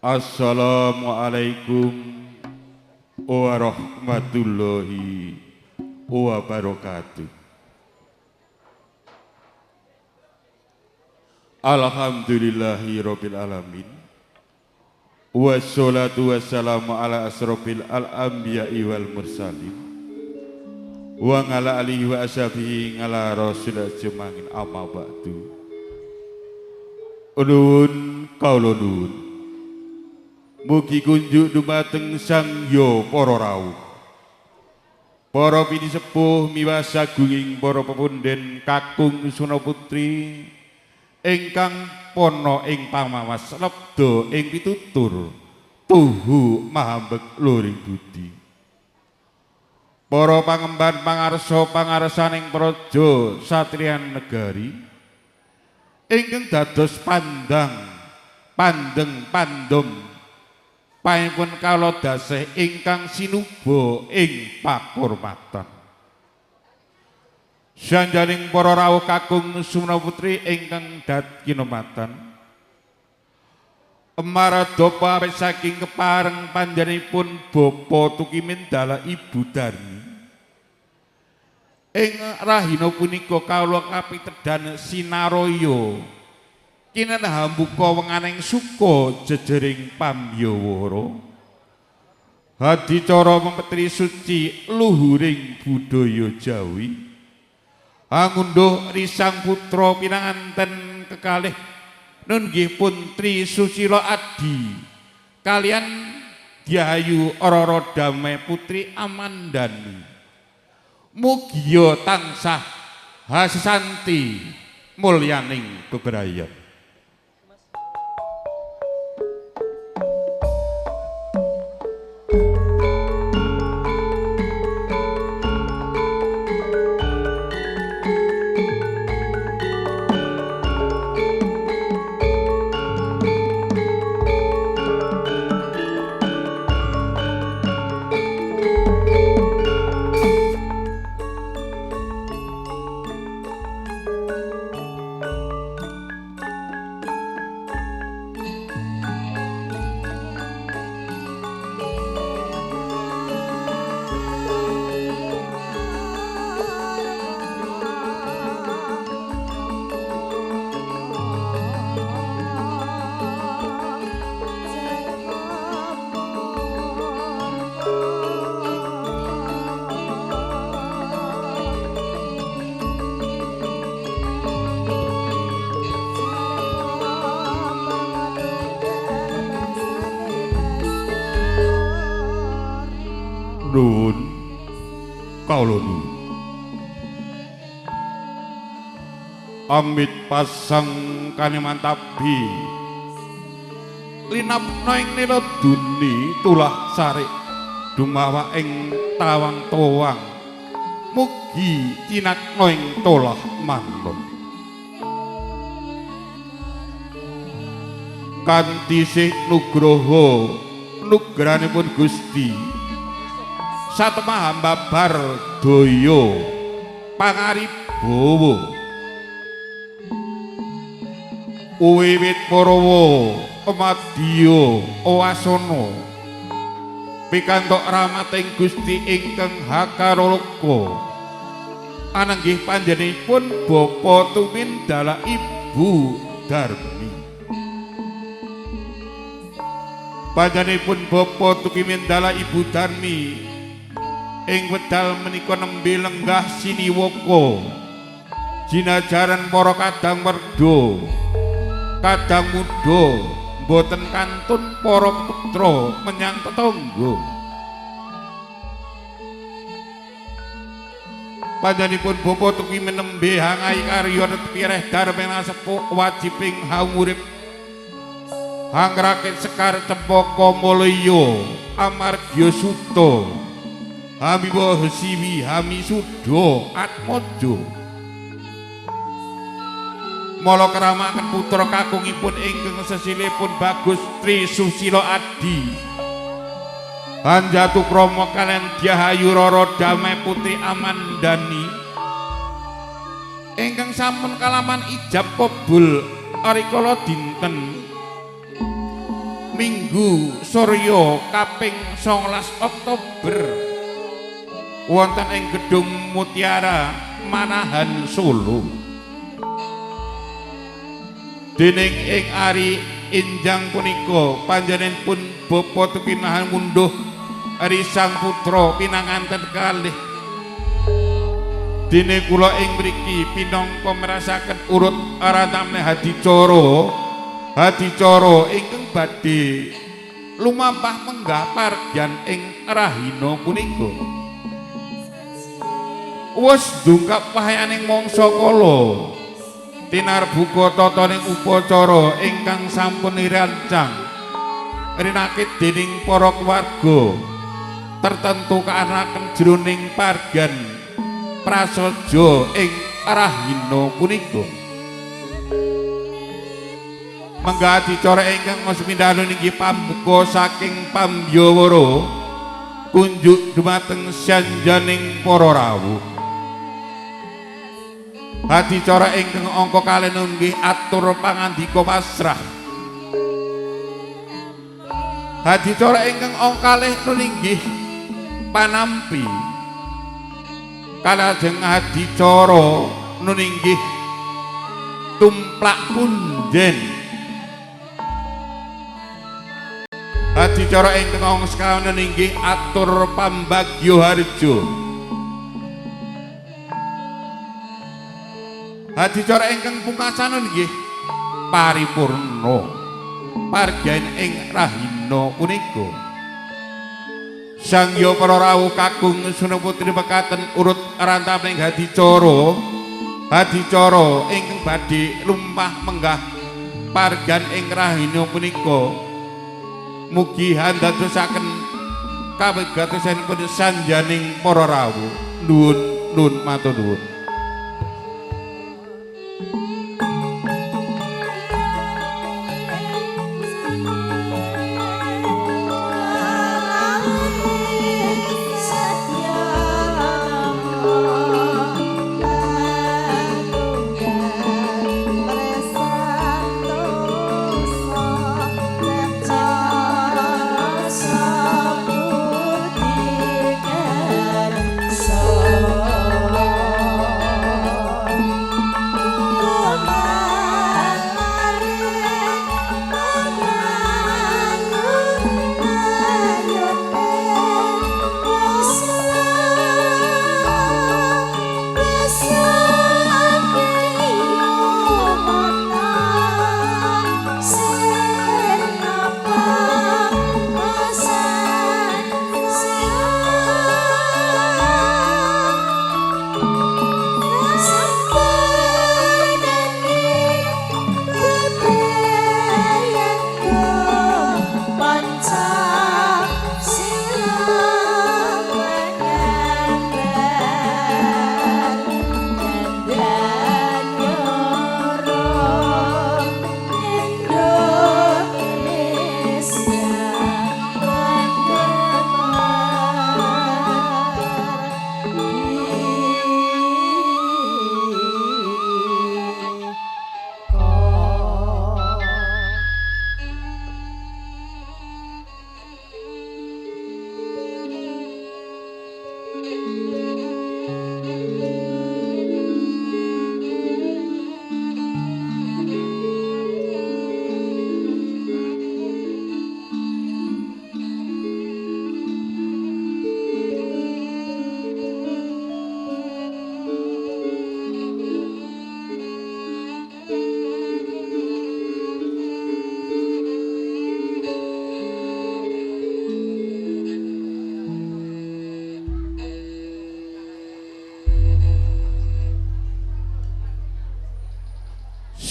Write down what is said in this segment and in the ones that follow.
Assalamualaikum warahmatullahi wabarakatuh. Alhamdulillahirabbil alamin. Wassalatu wassalamu ala asrofil al-anbiya'i wal mursalin wa ngala alihi wa ashabihi ngala rasul jemangin amma ba'du. Nuwun kawula nuwun mugi kunjuk dumateng Sang Hyang para rawuh, para pini sepuh miwas sagunging para pepunden kakung Suna Putri ingkang pono ing pamawas lebda ing pitutur tuhu mahambek luring budi. Para pangemban pangarsa pangarsaning praja satriyan negari ingkang dados pandang pandeng pandom paipun kala dasih ingkang sinuba ing pakurmatan. Sanjaring para rawuh kakung Suna Putri ingkang dhat kinamatan marada pamit saking kepareng panjenenganipun Bapa Tukimendala Ibu Darmi ing rahina punika kawula kapitedan sinaraya kinenah mbuka wenganing suka jejering pambyawara hadicara mempetri suci luhuring budaya Jawi angunduh risang putra pinanganten kekalih nunggih Puntri Susila Adi kalian Diayu Rara Damai Putri Amandani mugia tansah hasanti mulyaning bebrayan. Nuwun kawula nuwun amit pasang kanemantabi linapna ing nila duni tulah sarik dumawa ing tawang towang mugi cinakna ing tolah mantun kanthi sih nugraha nugrahanipun Gusti satema hambabar daya pangaribawa wiwit Parawa Madya Wasana pikantuk rahmating Gusti ingkang hakaroloka ananggih panjenenganipun Bapa Tumindala Ibu Darmi panjenenganipun Bapa Tumindala Ibu Darmi ing wedal menika nembe lenggah siniwaka jinajaran para kadang merda kadang muda boten kantun para putra menyang tetangga panjenenganipun Bapa Tuki menembe hangai karya pireh darmena sepuh wajibing hangurip hangrakit sekar cempaka mulya amargya suta hamiwa hesiwi hami suda atmaja mala keramaken putra kakungipun ingkang sesilipun Bagus Tri Susila Adi Hanjatu Krama kaliyan Diahayu Rara Damai Putri Amandani ingkang sampun kalaman ijab kabul arikala dinten Minggu Surya kaping 19 Oktober wonten ing Gedung Mutiara Manahan Solo. Dening ing ari injang punika panjenenganipun bapa tepinahan munduh Ari Sang Putra pinanganten kalih. Dene kula ing mriki pinangka merasaken urut arantamne hadicara ingkang badhe lumampah menggah pargyan ing rahina punika. Wis dungkap wayaning mangsa kala tinarbuka tataning upacara ingkang sampun dirancang rinakit dening para keluarga tertentu kaanaken jroning pargan prasaja ing rahina punika. Menggah adicara ingkang ngasmindhahan inggih pambuka saking pambyawara kunjuk dumateng sanjaning para rawuh. Adicara ingkang angka kalih nggih atur pangandika pasrah. Adicara ingkang angka kalih nggih panampi. Kalajeng adicara nunggih tumplak punjen. Adicara ingkang angka kalih nggih atur pambagya harja. Adicara ingkang pungkasan nggih paripurna pargyan ing rahina punika. Sangya para rawuh kakung Sunaputri mekaten urut rantaming adicara ingkang badhe lumpah menggah pargyan ing rahina punika. Mugi handadosaken kawigatosanipun sanjaning para rawuh. Nuwun matur nuwun.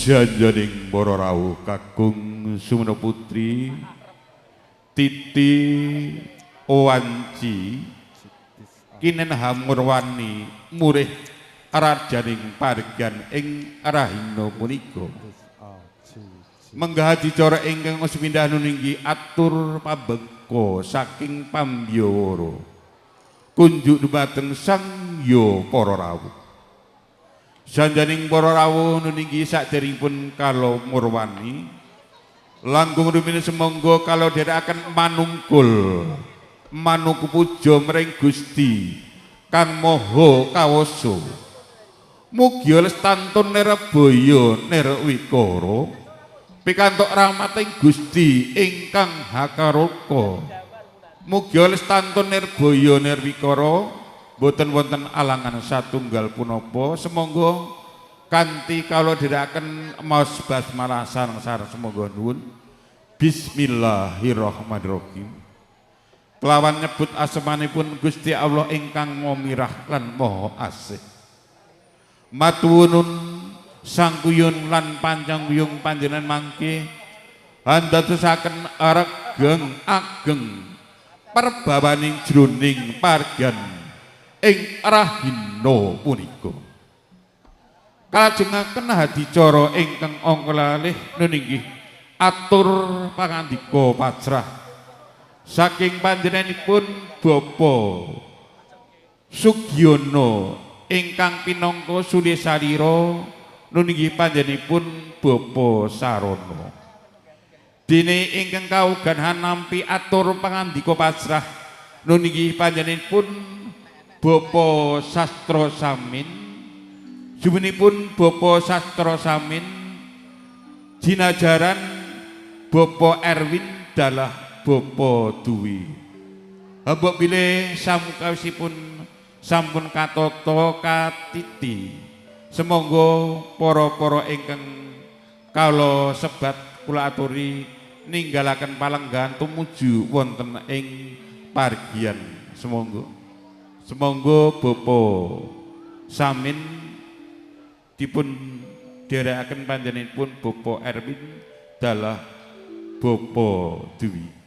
Sanjaning para rawuh kakung Sumeneputri Titi Owanci kinen hamurwani murih arjaning pargan ing rahina punika. Menggah adicara ingkang sepindhahan ninggi atur pabengka saking pambyawara kunjuk dumateng sangya para rawuh. Sanjaning para rawuh nuninggi saderengipun kala murwani Langkung rumine semonggo kalau akan manungkul manuku puja mring Gusti Kang Maha Kawasa. Mugi lestantun Nirabaya Nirwikara pikantuk rahmating Gusti ingkang hakaroka. Mugi lestantun Nirbaya Nirwikara boten wonten alangan satunggal punapa. Semonggo kanthi kawula dherekaken maos basmalah sareng-sareng semonggo nuwun. Bismillahirrahmanirrahim. Kelawan nyebut asmanipun Gusti Allah ingkang Maha Mirah lan Maha Asih. Matuwunun sangkuyun lan panjang wiyung panjenengan mangke andadosaken regeng ageng perbawaning jroning pargan ing rahina punika. Kalajengaken hadicara ingkang angka kalih nuninggih atur pangandika pacrah saking panjenenganipun Bapa Sugiono ingkang pinangka Sule Salira nuninggih panjenenganipun Bapa Sarana. Dene ingkang kaugan nampi atur pangandika pasrah nuninggih panjenenganipun Bapa Sastra Samin. Jumenipun Bapa Sastra Samin jinajaran Bapa Erwin dalah Bapa Dwi. Mbok bilih samukawisipun sampun katata katiti. Semonggo para-para ingkang kala sebat kula aturi ninggalaken palenggan tumuju wonten ing pargian. Semonggo Bapa Samin dipun dherekaken panjenenganipun Bapa Erwin dalah Bapa Dwi.